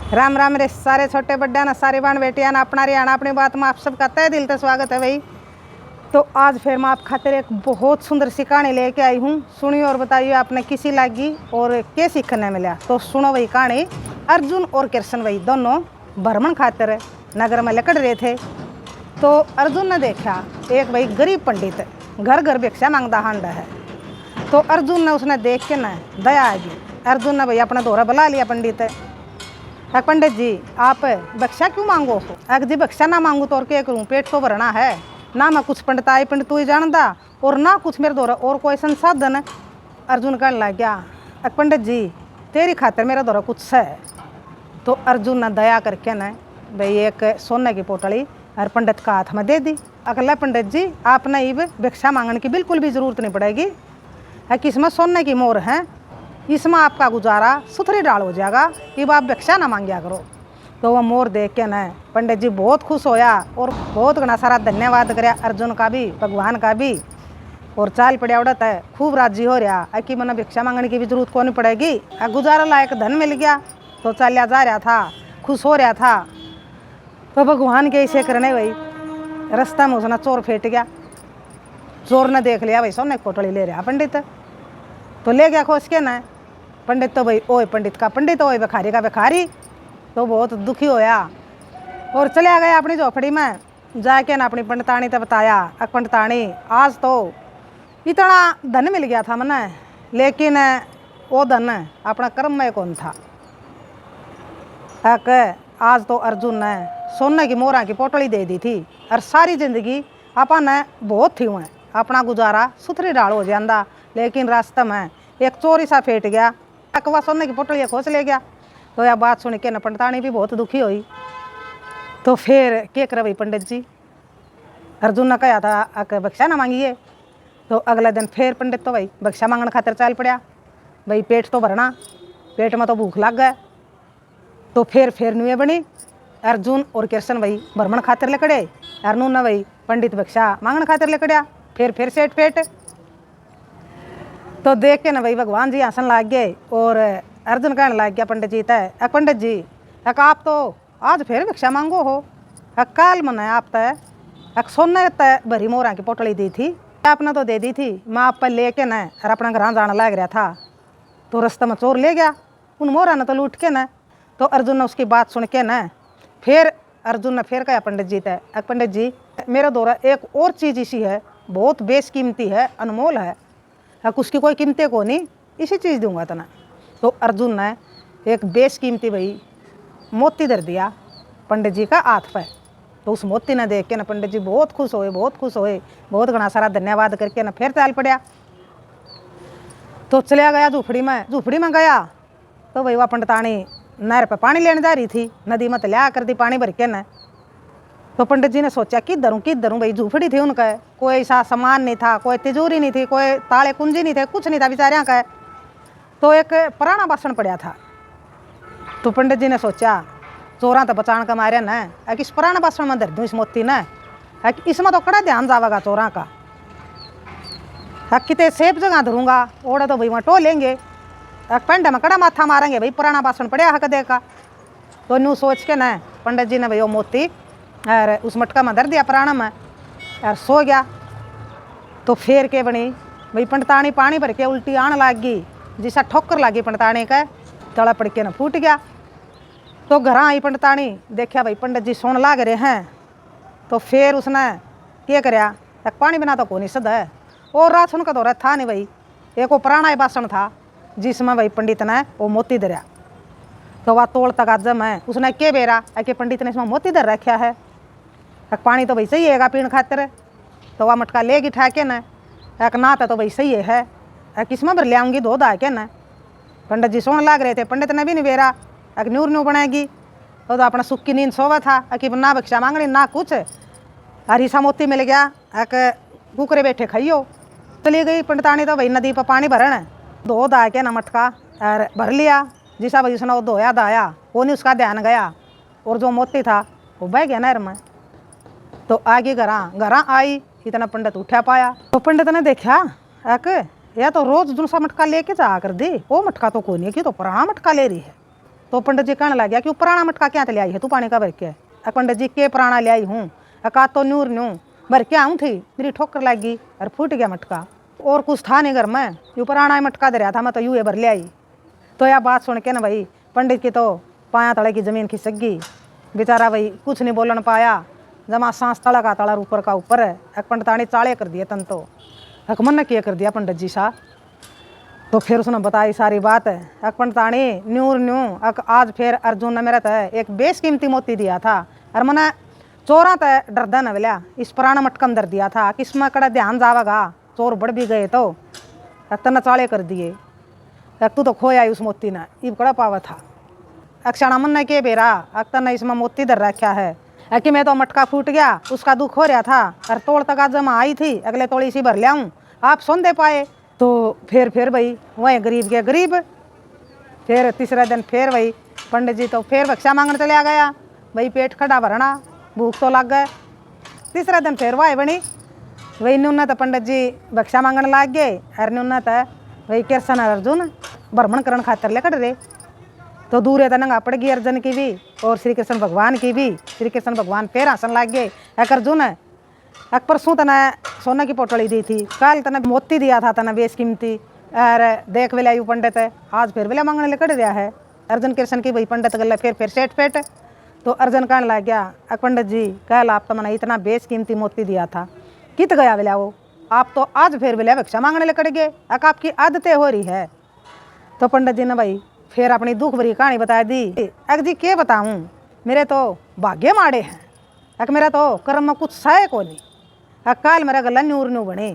राम राम रे सारे छोटे बड्डा ना सारे बाण बेटिया ना अपना रियाना अपनी बात में आप सबका तहे दिल से स्वागत है भाई। तो आज फिर मैं आप खातिर एक बहुत सुंदर सी कहानी लेके आई हूँ। सुनिए और बताइए आपने किसी लगी और क्या सीखने मिला। तो सुनो भाई कहानी। अर्जुन और कृष्ण भाई दोनों भ्रमण खातिर नगर में लकड़ रहे थे। तो अर्जुन ने देखा एक भाई गरीब पंडित घर घर भिक्षा मांगता हांडा है। तो अर्जुन ने उसने देख के ना दया आ गई। अर्जुन ने भाई अपना दोहरा बुला लिया पंडित। पंडित जी आप भिक्षा क्यों मांगो हो? अगर जी भिक्षा ना मांगू तो और क्या करूँ, पेट तो भरना है ना। मैं कुछ पंडिताई पंडित तू ही जानता और ना कुछ मेरे द्वारा और कोई संसाधन। अर्जुन कहने लग गया पंडित जी तेरी खातिर मेरा द्वारा कुछ है। तो अर्जुन ने दया करके न भाई एक सोने की पोटली और पंडित का हाथ में दे दी। अगला पंडित जी आपने ये भिक्षा मांगने की बिल्कुल भी जरूरत नहीं पड़ेगी, है कि इसमें सोने की मोहर है, इसमें आपका गुजारा सुथरी डाल हो जाएगा, अब आप भिक्षा ना मांगिया करो। तो वह मोर देख के न पंडित जी बहुत खुश होया और बहुत घना सारा धन्यवाद कराया अर्जुन का भी भगवान का भी। और चाल पड़िया उड़त है खूब राजी हो रहा कि मैंने भिक्षा मांगने की भी जरूरत को नहीं पड़ेगी, गुजारा लायक धन मिल गया। तो चालिया जा रहा था, खुश हो रहा था। तो भगवान के ऐसे करने भाई रास्ता में उसने चोर फेंट गया। चोर ने देख लिया भाई सोने की पोटली ले रहा पंडित, तो ले गया खोज के न पंडित। तो भाई ओए पंडित का पंडित, ओए भिखारी का भिखारी। तो बहुत दुखी होया और चला गया अपनी झोपड़ी में। जाके ना अपनी पंडितानी तो बताया पंडितानी आज तो इतना धन मिल गया था मने, लेकिन वो धन अपना कर्म में कौन था। आज तो अर्जुन ने सोने की मोहरा की पोटली दे दी थी और सारी जिंदगी अपन बहुत थी हुए अपना गुजारा सुथरी डाल हो जाता, लेकिन रास्ते में एक चोरी सा फेंट गया, वह सोने की पोटली खोज ले गया। तो यह बात सुन के न पंडितानी भी बहुत दुखी हुई। तो फिर क्या करे भाई पंडित जी, अर्जुन ने कहा था भिक्षा ना मांगिए। तो अगले दिन फिर पंडित तो भाई भिक्षा मांगने खातिर चल पड़ा। भाई पेट तो भरना, पेट में तो भूख लग गए। तो फिर नुए बनी अर्जुन और कृष्ण भाई भ्रमण खातिर लकड़े और नून भाई पंडित भिक्षा मांगने खातिर लकड़िया। फिर सेठ पेट। तो देख के ना भाई भगवान जी हंसन लग गए और अर्जुन कहने लग गया पंडित जी तय पंडित जी आप तो आज फिर भिक्षा मांगो हो, कल मैंने आप तय सोने तय भरी मोहरा की पोटली दी थी, आपने तो दे दी थी। मैं आप पर लेके न और अपना घर जाना लग रहा था, तो रास्ते में चोर ले गया उन मोहरा ने तो लूट के न। तो अर्जुन ने उसकी बात सुन के न फिर अर्जुन ने फिर कहा पंडित जी तय पंडित जी मेरा दौरा एक और चीज़ इसी है, बहुत बेशकीमती है, अनमोल है, उसकी कोई कीमतें को नहीं, इसी चीज़ दूंगा तना। तो अर्जुन ने एक बेशकीमती भाई मोती धर दिया पंडित जी का हाथ पे। तो उस मोती ने देख के ना पंडित जी बहुत खुश हुए, बहुत घना सारा धन्यवाद करके ना फिर चल पड़ा। तो चलिया गया झूपड़ी में गया। तो भाई वह पंडितानी नहर पे पानी लेने जा रही थी, नदी में लिया कर दी पानी भर के न। तो पंडित जी ने सोचा किधर हूँ भाई, झूपड़ी थी उनका, कोई ऐसा सामान नहीं था, कोई तिजोरी नहीं थी, कोई ताले कुंजी नहीं थे, कुछ नहीं था बेचारियाँ का। तो एक पुराना बासन पड़ा था। तो पंडित जी ने सोचा चोरा तो बचाने का मारे न इस पुराना बासन में धर दूँ इस मोती न, इसमें तो कड़ा ध्यान जावेगा चोरा का, कितने सेफ जगह धरूंगा ओड़ा तो भाई वहाँ टो लेंगे, पेंडे में कड़ा माथा मारेंगे भाई, पुराना बासन पड़ा हक देखा। तो न्यू सोच के न पंडित जी ने भाई वो मोती और उस मटका में धर दिया पुराना में और सो गया। तो फिर के बनी भाई पंडितानी पानी भर के उल्टी आने लग गई, जिसा ठोकर लगी पंडितानी का, तला पड़ के न फूट गया। तो घर आई पंडितानी देखा भाई पंडित जी सोने लाग रहे हैं। तो फिर उसने क्या कराया पानी बिना तो को नहीं सद है, और रात सुन का दौरा था नहीं भाई, एक वो पुराना ही बासन था जिसमें भाई पंडित ने वो मोती धरा। तो वह तोड़ तक आज में उसने क्या बेरा कि पंडित ने इसमें मोती धर रखा है, पानी तो भाई सही है पीने खातिर। तो वह मटका लेगी ठा के न नाता तो भाई सही है, किसमें भर ले आऊँगी दो दा के न। पंडित जी सोने लाग रहे थे, पंडित ने भी नहीं बेरा न्यू बनाएगी। तो अपना सुख की नींद सोवा था कि ना भिक्षा मांगनी ना कुछ, हरीसा मोती मिल गया कुकरे बैठे खाइयो। चली गई पंडितानी तो भाई नदी पर पानी भरन, दो दा के ना मटका और भर लिया। जिसा भाई उसने वो धोया दाया वो नहीं उसका ध्यान गया, और जो मोती था वो बह गया नहर में। तो आगे घरा आई, इतना पंडित उठा पाया। तो पंडित ने देखा या तो रोज दूसरा मटका लेके जा कर दी, वो मटका तो कोई नहीं की तो पुराना मटका ले रही है। तो पंडित जी कहने लग गया कि पुराना मटका क्या ले आई है तू पानी का भर के। पंडित जी के पुराना ले आई हूँ, अका तो न्यूर न्यू भर के आऊँ थी, मेरी ठोकर लग गई और फूट गया मटका, और कुछ था नहीं घर में, यू पुराना मटका दे रहा था, मैं तो यूँ भर ले आई। तो यह बात सुन के ना भाई पंडित की तो पाया तड़े की ज़मीन खिसक गई, बेचारा भाई कुछ नहीं बोलने पाया, जमा सांस तड़ा का तड़ा ऊपर का ऊपर है। पंडितानी चाले कर दिए तन तो मन ने किया कर दिया पंडित जी सा। तो फिर उसने बताई सारी बात है। पंडितानी न्यूर न्यू आज फिर अर्जुन ने मेरा तय एक बेशकीमती मोती दिया था, और मैंने चोरा तय डरदा न बोलिया इस पुराना मटकम दर दिया था कि इसमें कड़ा ध्यान जावेगा, चोर बढ़ भी गए तो तन चाले कर दिए, तू तो खोया उस मोती ने इब कड़ा पावा था। क्षणा मन ने के बेरा अक्तर ने इसमें मोती दर रखा है कि मैं तो मटका फूट गया, उसका दुख हो रहा था, और तोड़ तक आज जमा आई थी, अगले तोड़ी सी भर लियाऊँ, आप सुन दे पाए। तो फिर भाई वही गरीब के गरीब। फिर तीसरे दिन फिर वही पंडित जी तो फिर भिक्षा मांगने चले आ गया, भाई पेट खड़ा भरना, भूख तो लग गए। तीसरे दिन फिर वही बनी, वही न्यून तो पंडित जी भिक्षा मांगने लग गए, और न्यून तो वही कृष्ण और अर्जुन भ्रमण करण खातर ले खड़े रहे। तो दूर है नंगा पड़ गई अर्जुन की भी और श्री कृष्ण भगवान की भी। श्री कृष्ण भगवान फिर हंसन लग गए, अर्जुन परसों तना सोना की पोटली दी थी, कल तना मोती दिया था तना बेशकीमती, और देख वेला यू पंडित है आज फिर वेला मांगने ले कड़ रहा है। अर्जुन कृष्ण की भाई पंडित गल फिर सेठ फेट। तो अर्जुन कहने लग गया पंडित जी कल आप तो मैंने इतना बेशकीमती मोती दिया था, कित गया वेला वो, आप तो आज फिर वेला भिक्षा मांगने ले कड़ गए, आपकी आदतें हो रही है। तो पंडित जी ने भाई फिर अपनी दुख भरी कहानी बता दी। जी के बताऊँ, मेरे तो भाग्य माड़े हैं, मेरा तो कर्म में कुछ सहे को नहीं। काल मेरा गला न्यूर न्यू बने,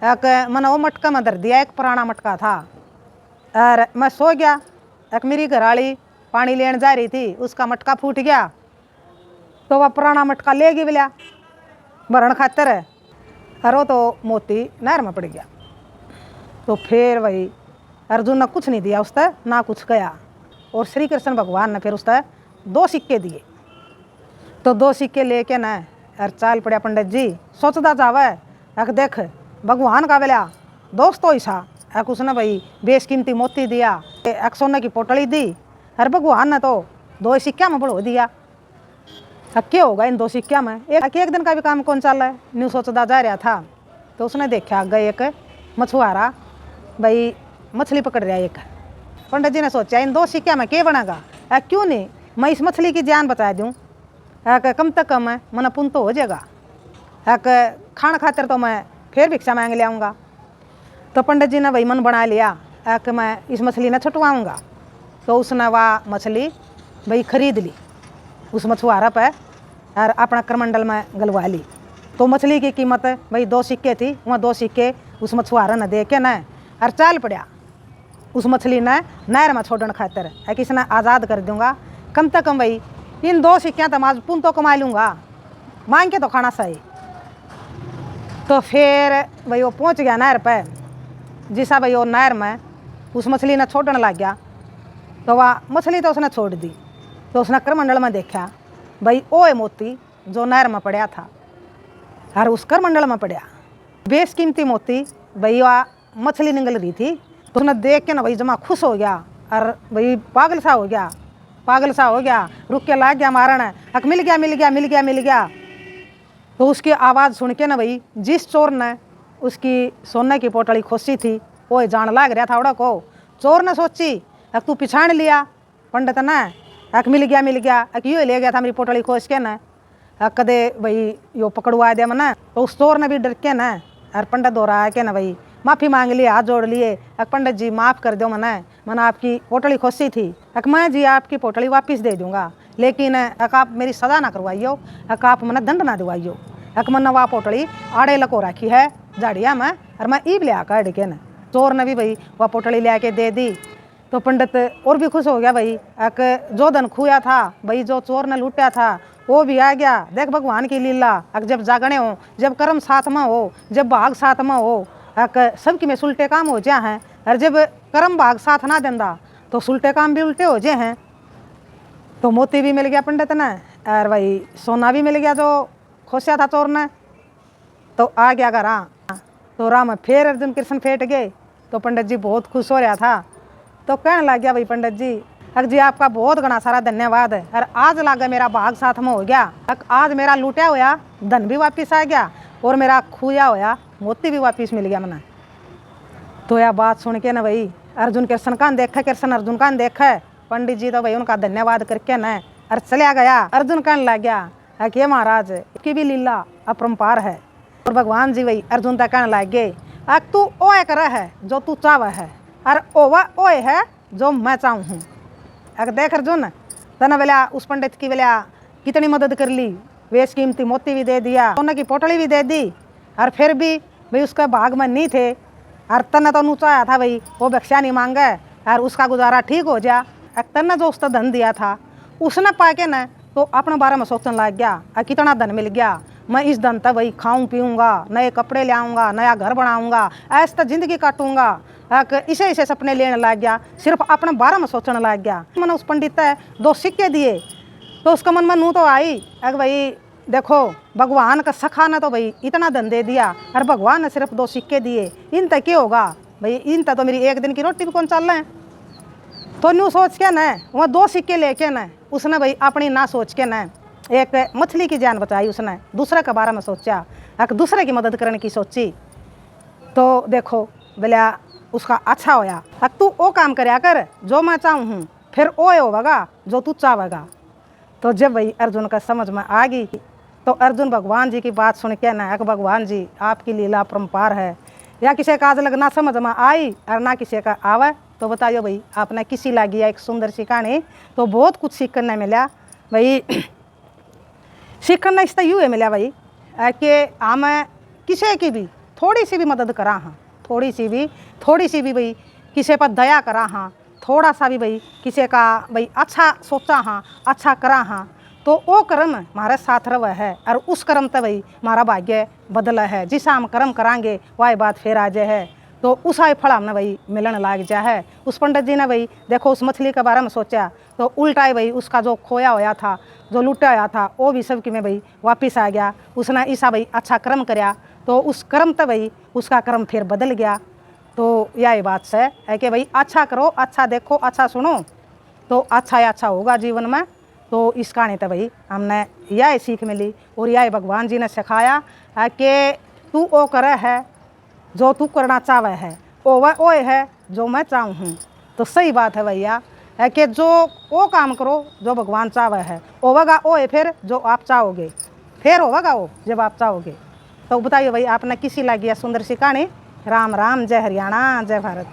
मैंने वो मटका में धर दिया, एक पुराना मटका था, और मैं सो गया। मेरी घरवाली पानी लेने जा रही थी, उसका मटका फूट गया, तो वह पुराना मटका ले गई बोलिया भरण खातर, और वो तो मोती नहर में पड़ गया। तो फिर वही अर्जुन ने कुछ नहीं दिया उससे, ना कुछ गया, और श्री कृष्ण भगवान ने फिर उससे 2 सिक्के दिए। तो 2 सिक्के लेके न और चाल पड़ा पंडित जी, सोचता जावे देख भगवान का बेला दोस्तों ऐसा उसने भाई बेशकीमती मोती दिया, एक सोने की पोटली दी, और भगवान ने तो 2 सिक्का में बढ़ो दिया। क्या होगा इन 2 सिक्का में, एक दिन का भी काम कौन चल रहा है, न्यू सोचता जा रहा था। तो उसने देखा गए एक मछुआरा भाई मछली पकड़ रहा है एक। पंडित जी ने सोचा इन 2 सिक्का में क्या बनेगा, क्यों नहीं मैं इस मछली की जान बचा दूँ, कम से कम मन पुण्य तो हो जाएगा, खाना खातर तो मैं फिर भिक्षा मांग ले आऊँगा। तो पंडित जी ने भाई मन बना लिया कि मैं इस मछली ने छुटवाऊँगा। तो उसने वह मछली भाई खरीद ली उस मछुआरा पर और अपना करमंडल में गलवा ली। तो मछली की कीमत भाई 2 सिक्के थी, वह 2 सिक्के उस मछुआरा ने दे के न और चाल पड़ा उस मछली ने नहर में छोड़ने खातर, किसने आज़ाद कर दूँगा, कम से कम भाई इन 2 सिक्कियाँ तो मैं पुण्य तो कमा लूँगा, मांग के तो खाना सही। तो फिर भाई वो पहुँच गया नहर पर, जिसा भाई वो नहर में उस मछली ने छोड़ने लग गया। तो वह मछली तो उसने छोड़ दी। तो उसने करमंडल में देखा भाई वो मोती जो नहर में पड़ा था, और उस करमंडल में पड़ा बेशकीमती मोती भाई वह मछली निकल रही थी। तो उसने देख के ना भाई जमा खुश हो गया, और भाई पागल सा हो गया, रुक के लाग गया मारन, मिल गया मिल गया मिल गया मिल गया। तो उसकी आवाज़ सुन के ना भाई जिस चोर ने उसकी सोने की पोटली खोसी थी वो जान लाग रहा था उड़ा को। चोर ने सोची तू पिछाड़ लिया पंडित ने, मिल गया यो ले गया था मेरी पोटली खोस के न, कदे भाई यो पकड़वा दे मना। तो उस चोर ने भी डर के न और पंडित दोहरा के ना भाई माफ़ी मांग लिए, हाथ जोड़ लिए, पंडित जी माफ़ कर दो मैंने आपकी पोटली खोसी थी, मैं जी आपकी पोटली वापस दे दूँगा, लेकिन आप मेरी सजा ना करवाइयो, आप मैंने दंड ना दिवाइयो। मैंने वह पोटली आड़े लको रखी है झाड़िया में, और मैं ईब लिया काट के न। चोर ने भी भाई वह पोटली ले आके दे दी। तो पंडित और भी खुश हो गया भाई, जो धन खुया था भाई जो चोर ने लूटा था वो भी आ गया। देख भगवान की लीला, जब जागने हो, जब कर्म साथ में हो, जब भाग साथ में हो, सबकी में सुलटे काम हो जाए हैं, और जब कर्म भाग साथ ना देंदा तो सुलटे काम भी उल्टे हो जाए हैं। तो मोती भी मिल गया पंडित ने, और भाई सोना भी मिल गया जो खोसिया था चोर ने। तो आ गया घर। तो राम फिर अर्जुन कृष्ण फेट गए। तो पंडित जी बहुत खुश हो रहा था। तो कहने लग गया भाई पंडित जी अक जी आपका बहुत घना सारा धन्यवाद है। और आज लागे मेरा भाग साथ में हो गया। अक आज मेरा लूटा होया धन भी वापिस आ गया और मेरा खोया होया मोती भी वापिस मिल गया मना। तो यह बात सुन के ना भाई अर्जुन कृष्ण का देखा, कृष्ण अर्जुन का देखा। पंडित जी तो भाई उनका धन्यवाद करके न और चलिया गया। अर्जुन कहने लग गया कि महाराज की भी लीला अपरंपार है। और भगवान जी वही अर्जुन तक कहने लग गए तू ओए करे है जो तू चाव है और ओए है जो मैं चाहूँ हूँ। अगर देख अर्जुन तना बेला उस पंडित की बेला कितनी मदद कर ली, वेश कीमती मोती भी दे दिया, सोने की पोटली भी दे दी और फिर भी भाई उसका भाग में नहीं थे। और तन्ने तो नू चाहा था भाई वो भिक्षा नहीं मांगे और उसका गुजारा ठीक हो जा। तन्ने जो उसका धन दिया था उसने पाके न तो अपने बारे में सोचने लग गया कितना धन मिल गया, मैं इस धन तक भाई खाऊं पीऊँगा, नए कपड़े ले आऊँगा, नया घर बनाऊँगा, ऐसे तो जिंदगी काटूँगा। इसे इसे सपने लेने लग गया, सिर्फ अपने बारे में सोचने लग गया। मैंने उस पंडित है 2 सिक्के दिए तो उसका मन में नू तो आई अगर भाई देखो भगवान का सखा ने तो भाई इतना धन दे दिया और भगवान ने सिर्फ 2 सिक्के दिए, इन तक क्या होगा भाई, इन तक तो मेरी एक दिन की रोटी भी कौन चल रहे हैं। तो न्यू सोच के न वह 2 सिक्के लेके न उसने भाई अपनी ना सोच के न एक मछली की जान बचाई। उसने दूसरे के बारे में सोचा, एक दूसरे की मदद करने की सोची। तो देखो बोलिया उसका अच्छा होया। अब तू वो काम करया कर जो मैं चाहूँ हूँ, फिर वो होगा जो तू चाहेगा। तो जब भाई अर्जुन का समझ में आ गई तो अर्जुन भगवान जी की बात सुन के ना भगवान जी आपकी लीला अपरंपार है, या किसी का आज लगना समझ में आई और ना किसी का आवे तो बताइयो भाई आपने किसी लगी एक सुंदर सी कहानी। तो बहुत कुछ सीखने मिला भाई। सीखना इस यूँ है मिला भाई कि हमें किसी की भी थोड़ी सी भी मदद करा हाँ, थोड़ी सी भी भाई किसी पर दया करा हाँ, थोड़ा सा भी भाई किसी का भाई अच्छा सोचा हाँ, अच्छा करा हाँ, तो वो कर्म हमारे साथ रहा है और उस कर्म तो भाई हमारा भाग्य बदला है। जिस हम कर्म करांगे वही बात फिर आ जाए है तो उस आई फल हमने भाई मिलन लाग जा है। उस पंडित जी ने भाई देखो उस मछली के बारे में सोचा तो उल्टा ही भाई उसका जो खोया होया था, जो लुटा होया था वो भी सब की में भाई वापिस आ गया। उसने ऐसा भाई अच्छा कर्म कराया तो उस कर्म तो भाई उसका कर्म फिर बदल गया। तो यही बात है कि भाई अच्छा करो, अच्छा देखो, अच्छा सुनो तो अच्छा ही अच्छा होगा जीवन में। तो इस कहानी तो भाई हमने यह सीख मिली और यह भगवान जी ने सिखाया कि तू वो करे है जो तू करना चाहे है, वो है जो मैं चाहूँ हूँ। तो सही बात है भैया है कि जो वो काम करो जो भगवान चाहे है होगा वो है, फिर जो आप चाहोगे फिर होगा वो जब आप चाहोगे। तो बताइए भाई आपने किसी लगी सुंदर सी कहानी। राम राम, जय हरियाणा, जय भारत।